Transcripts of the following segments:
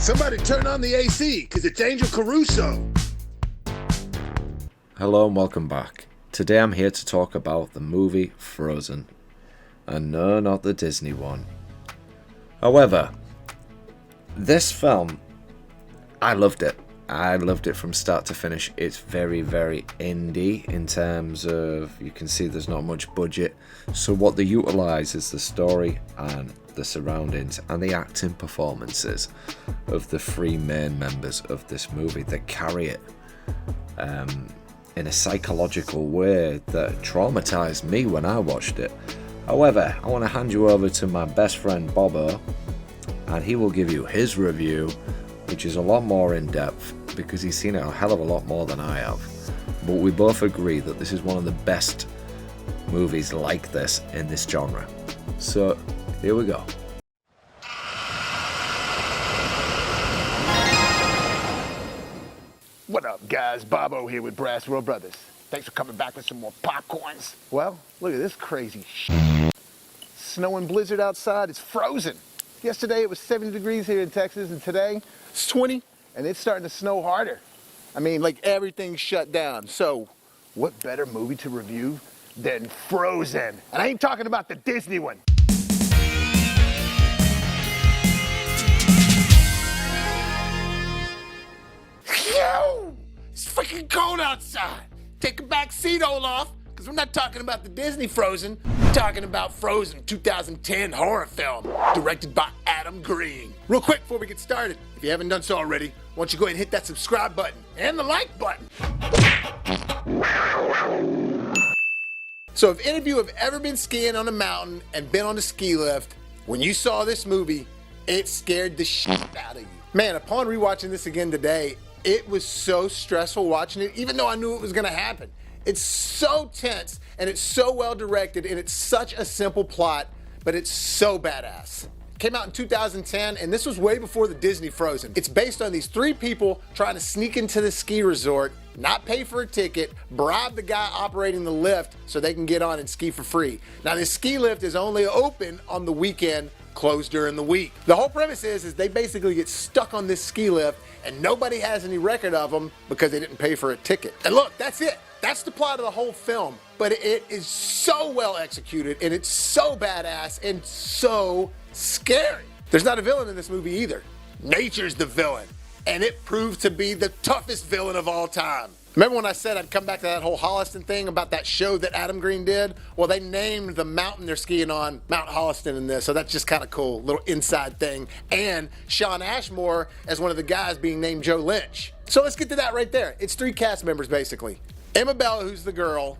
Somebody turn on the AC, because it's Angel Caruso. Hello and welcome back. Today I'm here to talk about the movie Frozen. And no, not the Disney one. However, this film, I loved it. I loved it from start to finish. It's very, very indie in terms of, you can see there's not much budget. So what they utilise is the story and the surroundings and the acting performances of the three main members of this movie that carry it in a psychological way that traumatised me when I watched it. However, I want to hand you over to my best friend Bobo, and he will give you his review, which is a lot more in depth because he's seen it a hell of a lot more than I have. But we both agree that this is one of the best movies like this in this genre. So here we go. What up, guys? Bobo here with BrassReel Brothers. Thanks for coming back with some more popcorns. Well, look at this crazy shit. Snow and blizzard outside. It's frozen. Yesterday it was 70 degrees here in Texas, and today it's 20, and it's starting to snow harder. I mean, like, everything's shut down. So what better movie to review than Frozen? And I ain't talking about the Disney one. Yo! It's freaking cold outside. Take a back seat, Olaf, because we're not talking about the Disney Frozen. We're talking about Frozen 2010 horror film directed by Adam Green. Real quick before we get started, if you haven't done so already, why don't you go ahead and hit that subscribe button and the like button. So if any of you have ever been skiing on a mountain and been on a ski lift, when you saw this movie, it scared the shit out of you. Man, upon rewatching this again today, it was so stressful watching it, even though I knew it was gonna happen. It's so tense, and it's so well directed, and it's such a simple plot, but it's so badass. Came out in 2010, and this was way before the Disney Frozen. It's based on these three people trying to sneak into the ski resort, not pay for a ticket, bribe the guy operating the lift so they can get on and ski for free. Now, this ski lift is only open on the weekend, closed during the week. The whole premise is they basically get stuck on this ski lift, and nobody has any record of them because they didn't pay for a ticket. And look, that's it. That's the plot of the whole film, but it is so well executed, and it's so badass and so scary. There's not a villain in this movie either. Nature's the villain, and it proved to be the toughest villain of all time. Remember when I said I'd come back to that whole Holliston thing about that show that Adam Green did? Well, they named the mountain they're skiing on Mount Holliston in this, so that's just kind of cool, little inside thing. And Shawn Ashmore as one of the guys being named Joe Lynch. So let's get to that right there. It's three cast members basically. Emma Bell, who's the girl,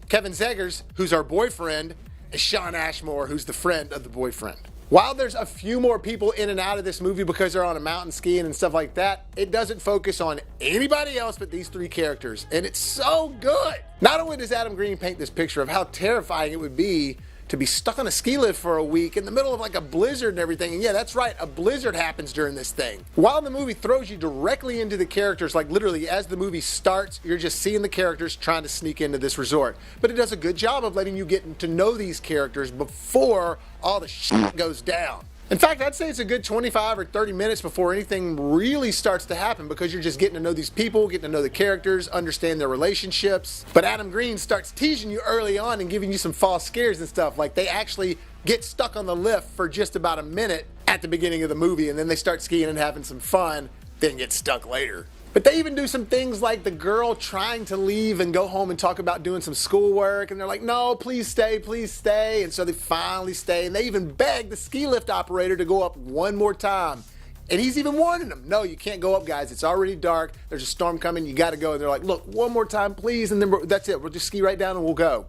Kevin Zegers, who's our boyfriend, and Shawn Ashmore, who's the friend of the boyfriend. While there's a few more people in and out of this movie because they're on a mountain skiing and stuff like that, it doesn't focus on anybody else but these three characters, and it's so good. Not only does Adam Green paint this picture of how terrifying it would be to be stuck on a ski lift for a week in the middle of like a blizzard and everything, and yeah, that's right, a blizzard happens during this thing. While the movie throws you directly into the characters, like literally as the movie starts, you're just seeing the characters trying to sneak into this resort. But it does a good job of letting you get to know these characters before all the shit goes down. In fact, I'd say it's a good 25 or 30 minutes before anything really starts to happen because you're just getting to know these people, getting to know the characters, understand their relationships. But Adam Green starts teasing you early on and giving you some false scares and stuff. Like they actually get stuck on the lift for just about a minute at the beginning of the movie, and then they start skiing and having some fun, then get stuck later. But they even do some things like the girl trying to leave and go home and talk about doing some schoolwork, and they're like, no, please stay, please stay. And so they finally stay, and they even beg the ski lift operator to go up one more time. And he's even warning them, no, you can't go up, guys. It's already dark. There's a storm coming. You got to go. And they're like, look, one more time, please. And then that's it. We'll just ski right down and we'll go.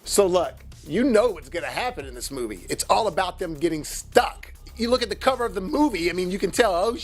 So look, you know what's going to happen in this movie. It's all about them getting stuck. You look at the cover of the movie, I mean, you can tell, oh,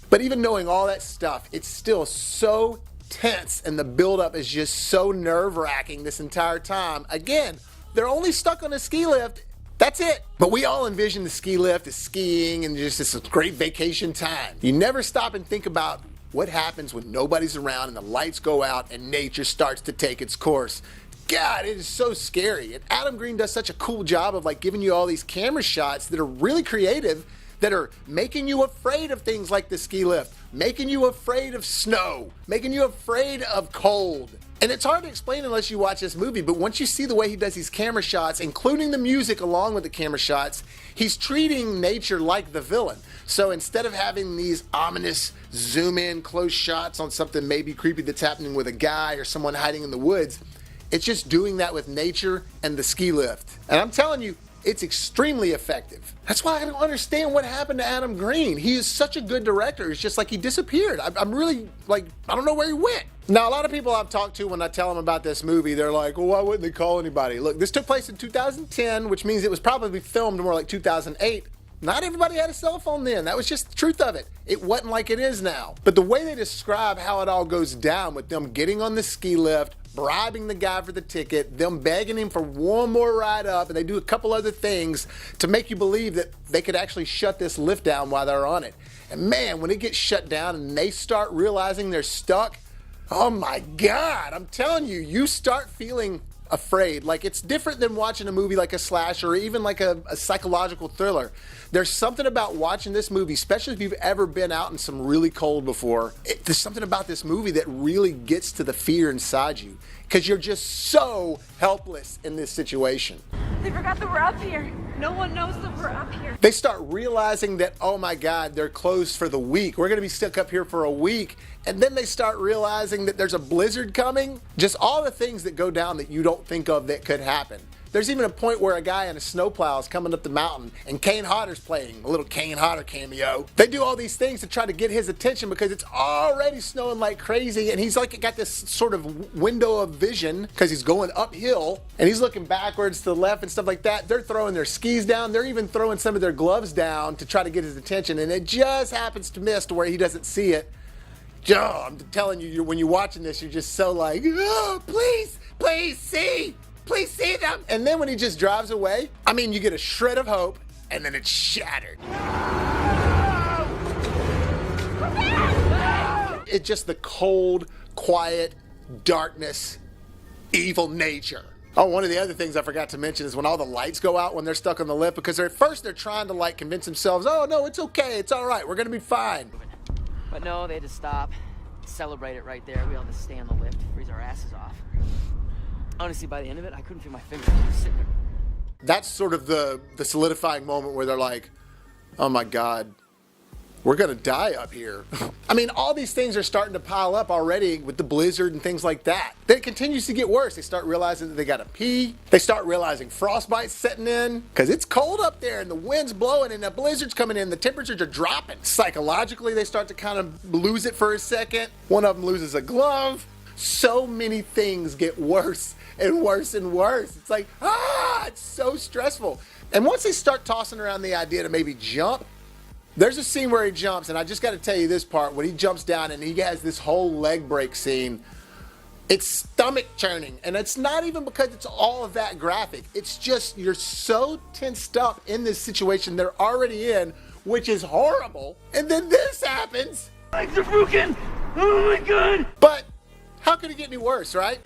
but even knowing all that stuff, it's still so tense, and the buildup is just so nerve-wracking this entire time. Again, they're only stuck on a ski lift. That's it. But we all envision the ski lift as skiing and just this great vacation time. You never stop and think about what happens when nobody's around and the lights go out and nature starts to take its course. God, it is so scary. And Adam Green does such a cool job of like giving you all these camera shots that are really creative, that are making you afraid of things like the ski lift, making you afraid of snow, making you afraid of cold. And it's hard to explain unless you watch this movie, but once you see the way he does these camera shots, including the music along with the camera shots, he's treating nature like the villain. So instead of having these ominous zoom in close shots on something maybe creepy that's happening with a guy or someone hiding in the woods, it's just doing that with nature and the ski lift. And I'm telling you, it's extremely effective. That's why I don't understand what happened to Adam Green. He is such a good director. It's just like he disappeared. I'm really like, I don't know where he went. Now, a lot of people I've talked to when I tell them about this movie, they're like, well, why wouldn't they call anybody? Look, this took place in 2010, which means it was probably filmed more like 2008. Not everybody had a cell phone then. That was just the truth of it. It wasn't like it is now. But the way they describe how it all goes down with them getting on the ski lift, bribing the guy for the ticket, them begging him for one more ride up, and they do a couple other things to make you believe that they could actually shut this lift down while they're on it. And man, when it gets shut down and they start realizing they're stuck, oh my God, I'm telling you, you start feeling afraid. Like, it's different than watching a movie like a slasher or even like a psychological thriller. There's something about watching this movie, especially if you've ever been out in some really cold before. There's something about this movie that really gets to the fear inside you because you're just so helpless in this situation. They forgot that we're up here. No one knows that we're up here. They start realizing that, oh my God, they're closed for the week. We're going to be stuck up here for a week. And then they start realizing that there's a blizzard coming. Just all the things that go down that you don't think of that could happen. There's even a point where a guy in a snowplow is coming up the mountain and Kane Hodder's playing, a little Kane Hodder cameo. They do all these things to try to get his attention because it's already snowing like crazy and he's like got this sort of window of vision because he's going uphill and he's looking backwards to the left and stuff like that. They're throwing their skis down. They're even throwing some of their gloves down to try to get his attention, and it just happens to miss to where he doesn't see it. Oh, I'm telling you, when you're watching this, you're just so like, oh, please see them. And then when he just drives away, I mean, you get a shred of hope, and then it's shattered. It's just the cold, quiet, darkness, evil nature. Oh, one of the other things I forgot to mention is when all the lights go out when they're stuck on the lift, because at first they're trying to like convince themselves, oh no, it's okay, it's all right, we're gonna be fine. But no, they had to stop, celebrate it right there. We all had to stay on the lift, freeze our asses off. Honestly, by the end of it, I couldn't feel my fingers. I was sitting there. That's sort of the solidifying moment where they're like, oh my God, we're gonna die up here. I mean, all these things are starting to pile up already with the blizzard and things like that. Then it continues to get worse. They start realizing that they gotta pee. They start realizing frostbite's setting in because it's cold up there and the wind's blowing and the blizzard's coming in. The temperatures are dropping. Psychologically, they start to kind of lose it for a second. One of them loses a glove. So many things get worse and worse and worse. It's like, it's so stressful. And once they start tossing around the idea to maybe jump, there's a scene where he jumps, and I just got to tell you this part, when he jumps down and he has this whole leg break scene, it's stomach churning. And it's not even because it's all of that graphic. It's just you're so tensed up in this situation they're already in, which is horrible. And then this happens. Legs are broken. Oh my God. But how could it get any worse, right?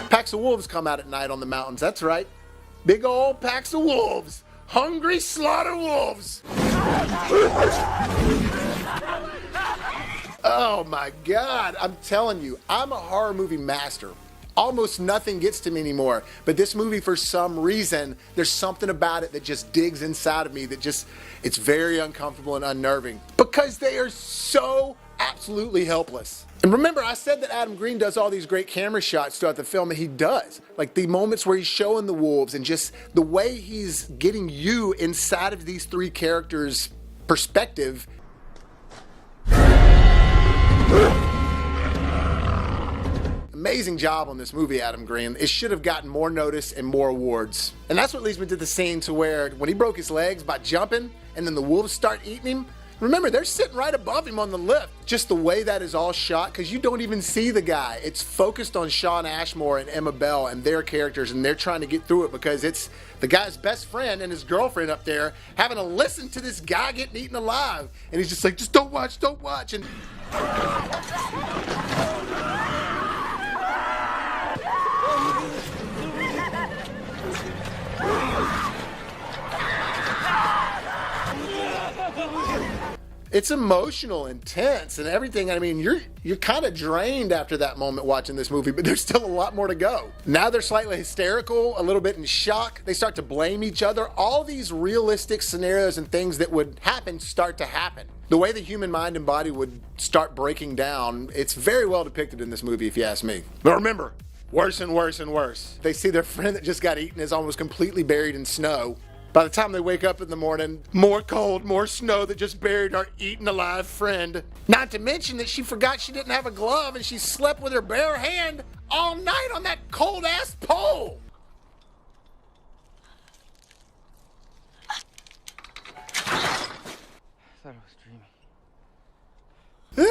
Packs of wolves come out at night on the mountains. That's right. Big old packs of wolves. Hungry slaughter wolves. Oh my God, I'm telling you, I'm a horror movie master. Almost nothing gets to me anymore. But this movie, for some reason, there's something about it that just digs inside of me that just, it's very uncomfortable and unnerving. Because they are so absolutely helpless. And remember, I said that Adam Green does all these great camera shots throughout the film, and he does. Like the moments where he's showing the wolves and just the way he's getting you inside of these three characters' perspective. Amazing job on this movie, Adam Green. It should have gotten more notice and more awards. And that's what leads me to the scene to where when he broke his legs by jumping and then the wolves start eating him, remember, they're sitting right above him on the lift. Just the way that is all shot, because you don't even see the guy. It's focused on Shawn Ashmore and Emma Bell and their characters, and they're trying to get through it because it's the guy's best friend and his girlfriend up there having to listen to this guy getting eaten alive. And he's just like, just don't watch, don't watch. And It's emotional, intense, and everything. I mean, you're kind of drained after that moment watching this movie, but there's still a lot more to go. Now they're slightly hysterical, a little bit in shock. They start to blame each other. All these realistic scenarios and things that would happen start to happen. The way the human mind and body would start breaking down, it's very well depicted in this movie, if you ask me. But remember, worse and worse and worse. They see their friend that just got eaten is almost completely buried in snow. By the time they wake up in the morning, more cold, more snow that just buried our eaten alive friend. Not to mention that she forgot she didn't have a glove and she slept with her bare hand all night on that cold ass pole. I thought I was dreaming.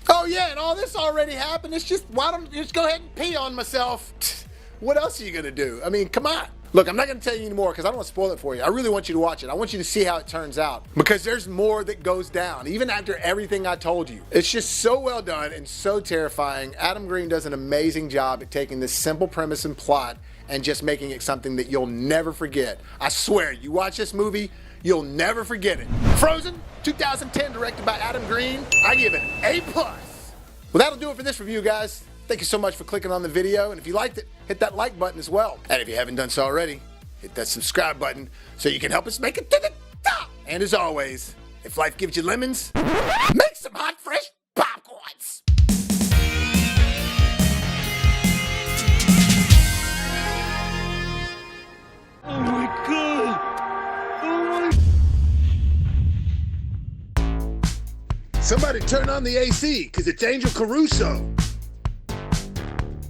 Oh yeah, and all this already happened. It's just, why don't you just go ahead and pee on myself? What else are you gonna do? I mean, come on. Look, I'm not gonna tell you anymore because I don't want to spoil it for you. I really want you to watch it. I want you to see how it turns out because there's more that goes down, even after everything I told you. It's just so well done and so terrifying. Adam Green does an amazing job at taking this simple premise and plot and just making it something that you'll never forget. I swear, you watch this movie, you'll never forget it. Frozen, 2010, directed by Adam Green. I give it an A+. Well, that'll do it for this review, guys. Thank you so much for clicking on the video, and if you liked it, hit that like button as well. And if you haven't done so already, hit that subscribe button so you can help us make it to the top. And as always, if life gives you lemons, make some hot, fresh popcorns. Oh my god! Oh my... Somebody turn on the AC, because it's Angel Caruso.